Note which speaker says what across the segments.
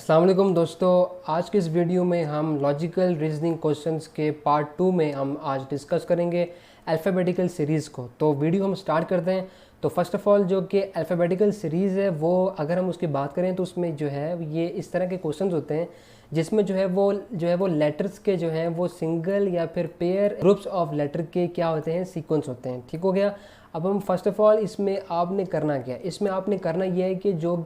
Speaker 1: अस्सलाम वालेकुम दोस्तों, आज के इस वीडियो में हम लॉजिकल रीजनिंग क्वेश्चंस के पार्ट 2 में हम आज डिस्कस करेंगे अल्फ़ाबेटिकल सीरीज़ को। तो वीडियो हम स्टार्ट करते हैं। तो फर्स्ट ऑफ़ ऑल जो कि अल्फ़ाबेटिकल सीरीज़ है वो अगर हम उसकी बात करें तो उसमें जो है ये इस तरह के क्वेश्चंस होते हैं जिसमें जो है वो लेटर्स के जो हैं वो सिंगल या फिर पेयर ग्रुप्स ऑफ लेटर के क्या होते हैं, सीक्वेंस होते हैं। ठीक हो गया। अब हम फर्स्ट ऑफ़ ऑल इसमें आपने करना क्या है, इसमें आपने करना ये है कि जो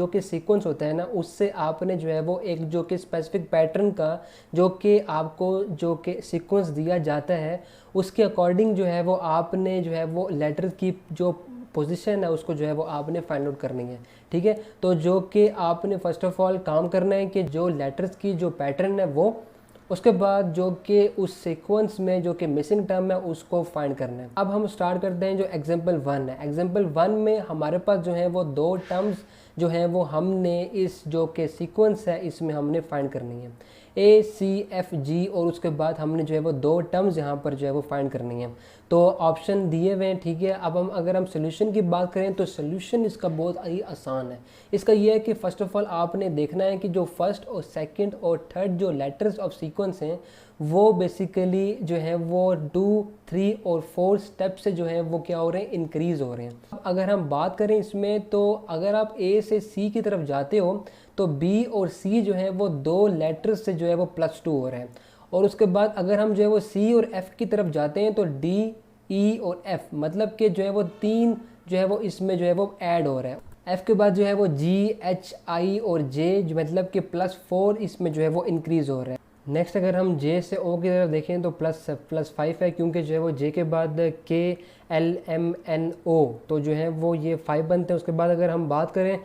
Speaker 1: कि सीक्वेंस होता है ना, उससे आपने जो है वो एक जो कि स्पेसिफिक पैटर्न का जो कि आपको जो कि सीक्वेंस दिया जाता है उसके अकॉर्डिंग जो है वो आपने जो है वो लेटर की जो पोजीशन है उसको जो है वो आपने फाइंड आउट करनी है। ठीक है। तो जो कि आपने फर्स्ट ऑफ़ ऑल काम करना है कि जो लेटर्स की जो पैटर्न है वो, उसके बाद जो कि उस सीक्वेंस में जो कि मिसिंग टर्म है उसको फाइंड करना है। अब हम स्टार्ट करते हैं जो एग्जांपल 1 है। एग्जांपल 1 में हमारे पास जो है वो दो टर्म्स जो हैं वो हमने इस जो कि सीक्वेंस है इसमें हमने फाइंड करनी है, ACFG, और उसके बाद हमने जो है वो दो टर्म्स यहाँ पर जो है वो फाइंड करनी है। तो ऑप्शन दिए हुए हैं। ठीक है। अब हम अगर हम सोल्यूशन की बात करें तो सोल्यूशन इसका बहुत ही आसान है। इसका ये है कि फ़र्स्ट ऑफ़ ऑल आपने देखना है कि जो फर्स्ट और सेकंड और थर्ड जो लेटर्स ऑफ सीक्वेंस हैं वो बेसिकली जो है वो 2, 3 और 4 स्टेप से जो है वो क्या हो रहे हैं, इंक्रीज़ हो रहे हैं। अब अगर हम बात करें इसमें तो अगर आप A से C की तरफ जाते हो तो B और C जो है वो दो लेटर्स से जो है वो +2 हो रहे हैं। और उसके बाद अगर हम जो है वो C और F की तरफ जाते हैं तो D, E और F मतलब कि जो है वो तीन जो है वो इसमें जो है वो ऐड हो रहा है। F के बाद जो है वो G, H, I और J जो मतलब कि +4 इसमें जो है वो इंक्रीज़ हो रहा है। नेक्स्ट अगर हम J से O की तरफ देखें तो +5 है, क्योंकि जो है वो J के बाद K, L, M, N, O तो जो है वो ये 5 बनते हैं। उसके बाद अगर हम बात करें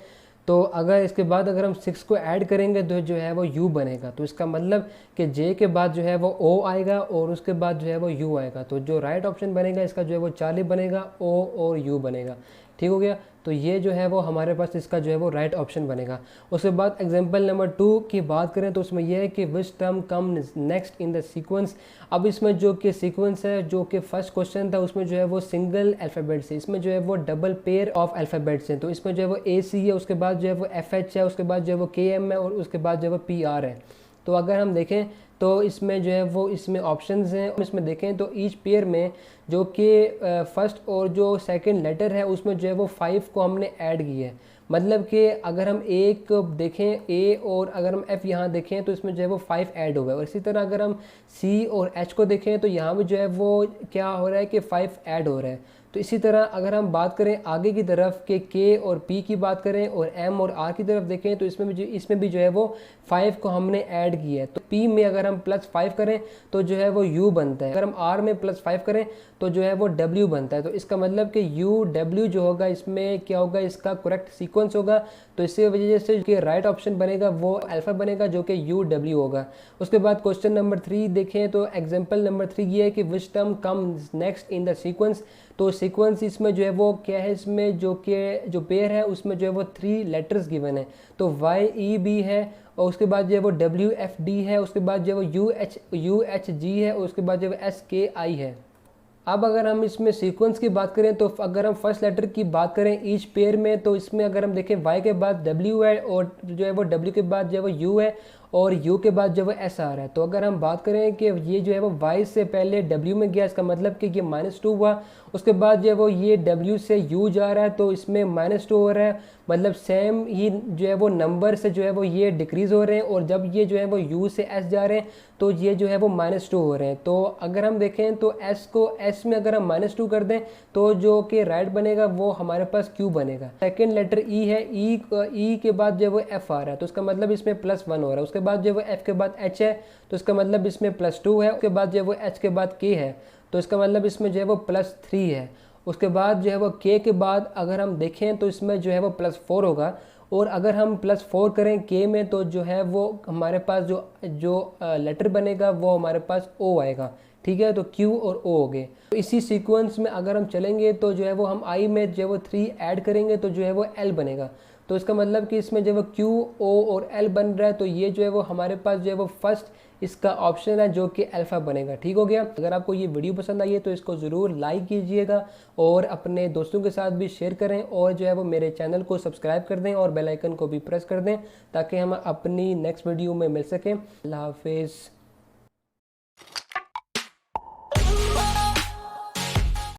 Speaker 1: तो अगर इसके बाद अगर हम 6 को ऐड करेंगे तो जो है वो U बनेगा। तो इसका मतलब कि J के बाद जो है वो O आएगा और उसके बाद जो है वो U आएगा। तो जो राइट ऑप्शन बनेगा इसका जो है वो चार्ली बनेगा, O और U बनेगा। ठीक हो गया। तो ये जो है वो हमारे पास इसका जो है वो राइट ऑप्शन बनेगा। उसके बाद एग्जांपल नंबर 2 की बात करें तो उसमें यह है कि which term come next in the sequence. अब इसमें जो कि सीक्वेंस है जो कि फर्स्ट क्वेश्चन था उसमें जो है वो सिंगल अल्फ़ाबेट्स है, इसमें जो है वो डबल पेयर ऑफ अल्फ़ाबेट्स हैं। तो इसमें जो है वो AC है, उसके बाद जो है वो FH है, उसके बाद जो है वो KM है और उसके बाद जो है वो PR है। तो अगर हम देखें तो इसमें जो है वो इसमें ऑप्शंस हैं। इसमें देखें तो ईच पेयर में जो कि फर्स्ट और जो सेकंड लेटर है उसमें जो है वो 5 को हमने ऐड किया है। मतलब कि अगर हम एक देखें A और अगर हम F यहाँ देखें तो इसमें जो है वो 5 ऐड हुआ है। और इसी तरह अगर हम C और H को देखें तो यहाँ भी जो है वो क्या हो रहा है कि 5 ऐड हो रहा है। तो इसी तरह अगर हम बात करें आगे की तरफ के K और P की बात करें और M और R की तरफ देखें तो इसमें भी जो है वो 5 को हमने ऐड किया है। तो P में अगर हम +5 करें तो जो है वो U बनता है। अगर हम R में +5 करें तो जो है वो W बनता है। तो इसका मतलब कि UW जो होगा इसमें क्या होगा, इसका करेक्ट सीक्वेंस होगा। तो इसी वजह से जो राइट ऑप्शन बनेगा वो अल्फ़ा बनेगा जो कि UW होगा। उसके बाद क्वेश्चन नंबर 3 देखें तो एग्जांपल नंबर 3 ये है कि which term comes next in the sequence. तो सीक्वेंस इसमें जो है वो क्या है, इसमें जो पेयर है उसमें जो है वो 3 लेटर्स गिवन है। तो YEB है और उसके बाद जो है वो WFD है, उसके बाद जो है वो UHG है और उसके बाद जो है SKI है। अब अगर हम इसमें सीक्वेंस की बात करें तो अगर हम फर्स्ट लेटर की बात करें ईच पेयर में तो इसमें अगर हम देखें Y के बाद W है और जो है वो W के बाद जो है वो U है और U के बाद जो है वो S आ रहा है। तो अगर हम बात करें कि ये जो है वो Y से पहले W में गया, इसका मतलब कि ये -2 हुआ। उसके बाद जो है वो ये W से U जा रहा है तो इसमें -2 हो रहा है। मतलब सेम ही जो है वो नंबर से जो है वो ये डिक्रीज़ हो रहे हैं और जब ये जो है वो U से S जा रहे हैं तो ये जो है वो -2 हो रहे हैं। तो अगर हम देखें तो S को S में अगर हम -2 कर दें तो जो कि राइट बनेगा वो हमारे पास Q बनेगा। सेकेंड लेटर E है, E के बाद जो है वो F आ रहा है तो इसका मतलब इसमें +1 हो रहा है। उसके बाद जो है वो F के बाद H है तो इसका मतलब इसमें +2 है। उसके बाद जो है वो H के बाद K है तो इसका मतलब इसमें जो है वो +3 है। उसके बाद जो है वो K के बाद अगर हम देखें तो इसमें जो है वो +4 होगा। और अगर हम +4 करें K में तो जो है वो हमारे पास जो लेटर बनेगा वो हमारे पास O आएगा। ठीक है। तो Q और O हो गए। तो इसी सीक्वेंस में अगर हम चलेंगे तो जो है वो हम I में जो है वो 3 ऐड करेंगे तो जो है वो L बनेगा। तो इसका मतलब कि इसमें जो है वो Q, O और L बन रहा है। तो ये जो है वो हमारे पास जो है वो फर्स्ट इसका ऑप्शन है जो कि अल्फ़ा बनेगा। ठीक हो गया। अगर आपको ये वीडियो पसंद आई है तो इसको ज़रूर लाइक कीजिएगा और अपने दोस्तों के साथ भी शेयर करें और जो है वो मेरे चैनल को सब्सक्राइब कर दें और बेल आइकन को भी प्रेस कर दें ताकि हम अपनी नेक्स्ट वीडियो में मिल सकें। अल्लाह हाफिज़।